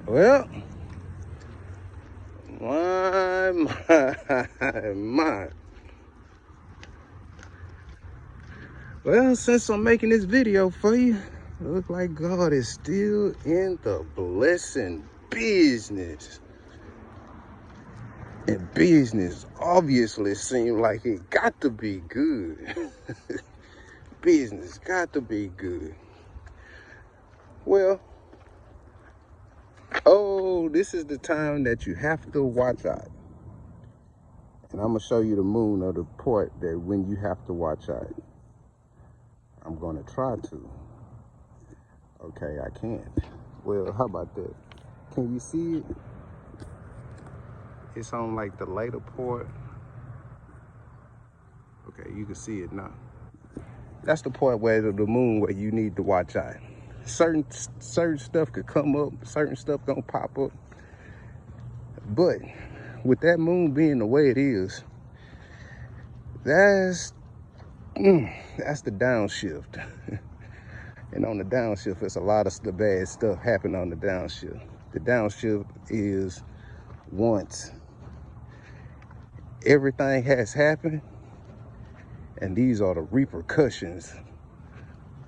Well, my. Well, since I'm making this video for you, it look like God is still in the blessing business. And business obviously seems like it got to be good. Business got to be good. Well, this is the time that you have to watch out. And I'm gonna show you the moon of the part that when you have to watch out. I'm gonna try to. Okay, I can't. Well, how about that? Can you see it? It's on like the later part. Okay, you can see it now. That's the part where the moon where you need to watch out. Certain stuff could come up, certain stuff gonna pop up. But with that moon being the way it is, that's the downshift. And on the downshift, it's a lot of the bad stuff happening on the downshift. The downshift is once everything has happened, and these are the repercussions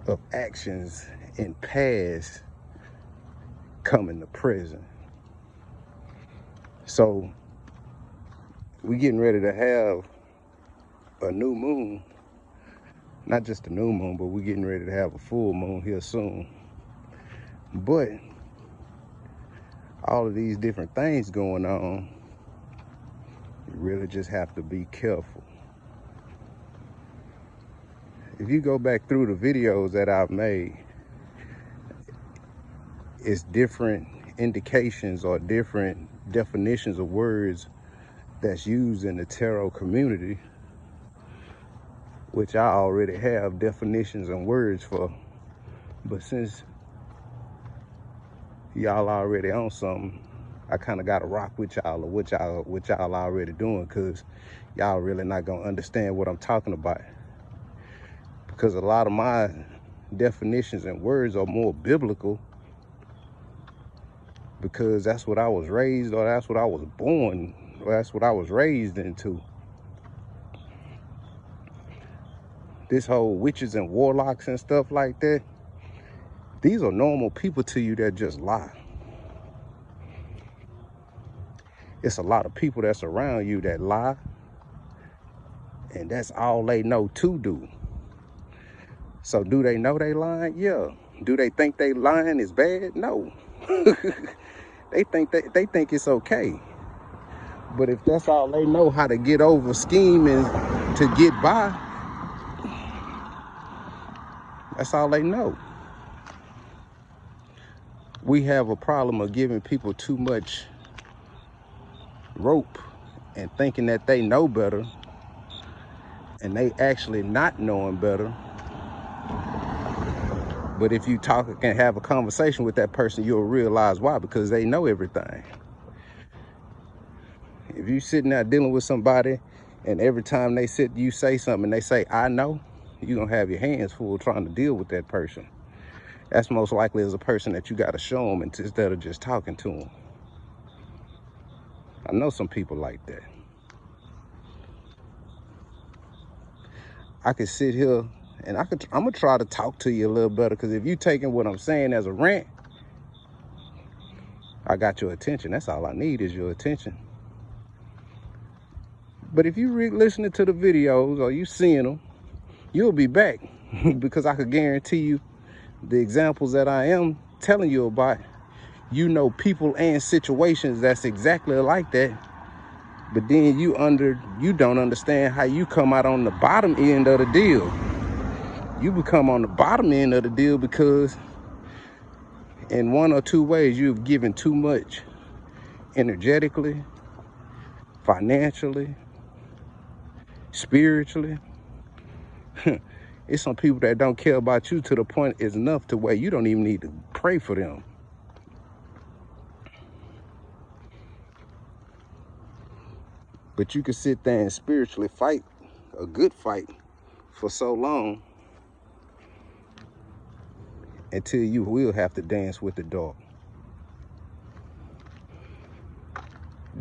of actions in past coming to present. So we getting ready to have a new moon. Not just a new moon, but we're getting ready to have a full moon here soon. But all of these different things going on, you really just have to be careful. If you go back through the videos that I've made, it's different indications or different definitions of words that's used in the tarot community, which I already have definitions and words for. But since y'all already on something, I kind of got to rock with y'all or what y'all already doing, because y'all really not going to understand what I'm talking about. Because a lot of my definitions and words are more biblical, because that's what I was raised, or that's what I was born, or that's what I was raised into. This whole witches and warlocks and stuff like that, these are normal people to you that just lie. It's a lot of people that's around you that lie, and that's all they know to do. So do they know they lying? Yeah. Do they think they lying is bad? No. They think it's okay. But if that's all they know how to get over scheming to get by, that's all they know. We have a problem of giving people too much rope and thinking that they know better, and they actually not knowing better. But if you talk and have a conversation with that person, you'll realize why, because they know everything. If you sitting there dealing with somebody and every time you say something and they say, I know, you're gonna have your hands full trying to deal with that person. That's most likely as a person that you gotta show them instead of just talking to them. I know some people like that. I could sit here and I'm gonna try to talk to you a little better, because if you taking what I'm saying as a rant, I got your attention. That's all I need is your attention. But if you listening to the videos or you seeing them, you'll be back because I could guarantee you the examples that I am telling you about, you know, people and situations that's exactly like that. But then you don't understand how you come out on the bottom end of the deal. You become on the bottom end of the deal because in one or two ways you've given too much energetically, financially, spiritually. It's some people that don't care about you to the point is enough to where you don't even need to pray for them. But you can sit there and spiritually fight a good fight for so long until you will have to dance with the dog.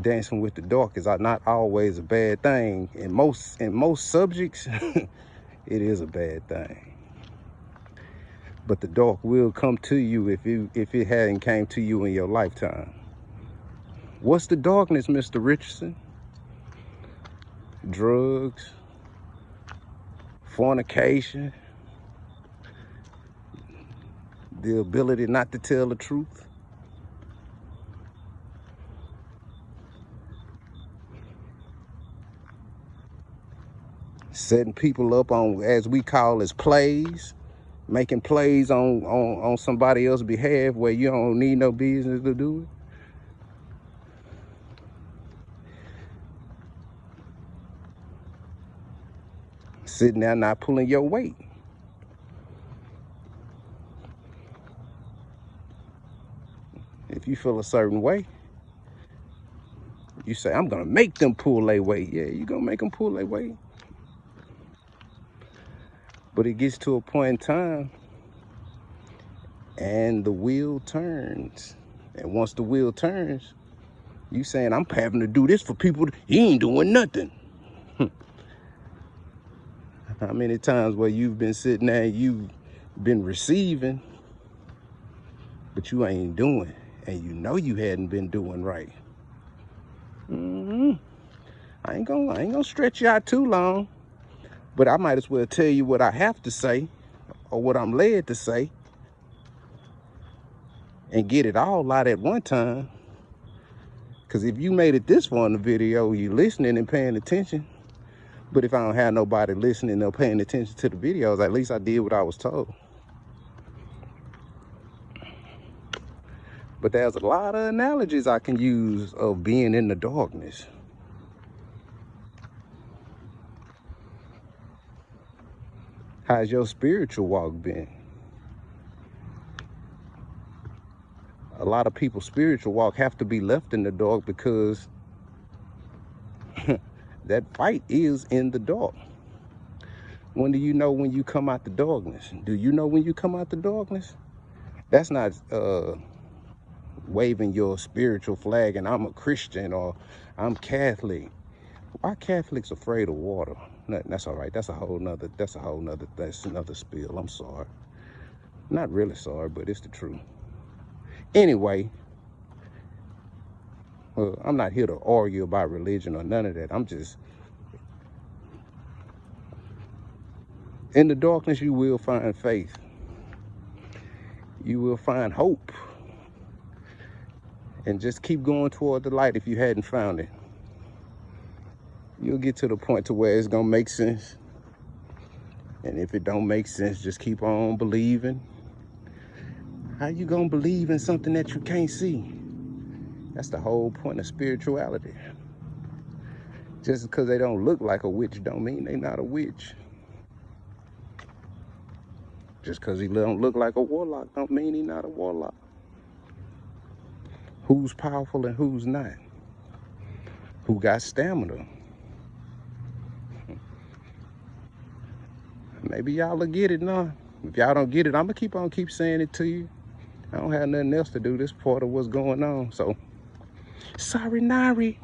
dancing with the dark is not always a bad thing. In most subjects, it is a bad thing. But the dark will come to you if it hadn't came to you in your lifetime. What's the darkness, Mr. Richardson? Drugs, fornication, the ability not to tell the truth. Setting people up on, as we call as plays, making plays on somebody else's behalf where you don't need no business to do it. Sitting there not pulling your weight. If you feel a certain way, you say, I'm gonna make them pull their weight. Yeah, you're gonna make them pull their weight. But it gets to a point in time and the wheel turns. And once the wheel turns, you saying, I'm having to do this for people. He ain't doing nothing. How many times where you've been sitting there and you've been receiving, but you ain't doing, and you know you hadn't been doing right. I ain't gonna stretch you out too long, but I might as well tell you what I have to say or what I'm led to say and get it all out at one time. Because if you made it this far in the video, you listening and paying attention. But if I don't have nobody listening or paying attention to the videos, at least I did what I was told. But there's a lot of analogies I can use of being in the darkness. How's your spiritual walk been? A lot of people's spiritual walk have to be left in the dark because that fight is in the dark. When do you know when you come out the darkness? Do you know when you come out the darkness? That's not waving your spiritual flag and I'm a Christian or I'm Catholic. Why Catholics afraid of water? That's all right. That's another spill. I'm sorry. Not really sorry, but it's the truth. Anyway, I'm not here to argue about religion or none of that. I'm just, in the darkness, you will find faith. You will find hope. And just keep going toward the light if you hadn't found it. You'll get to the point to where it's gonna make sense. And if it don't make sense, just keep on believing. How you gonna believe in something that you can't see? That's the whole point of spirituality. Just because they don't look like a witch don't mean they not a witch. Just because he don't look like a warlock don't mean he not a warlock. Who's powerful and who's not? Who got stamina? Maybe y'all will get it now. If y'all don't get it, I'm gonna keep saying it to you. I don't have nothing else to do. This part of what's going on. So, sorry, Nari.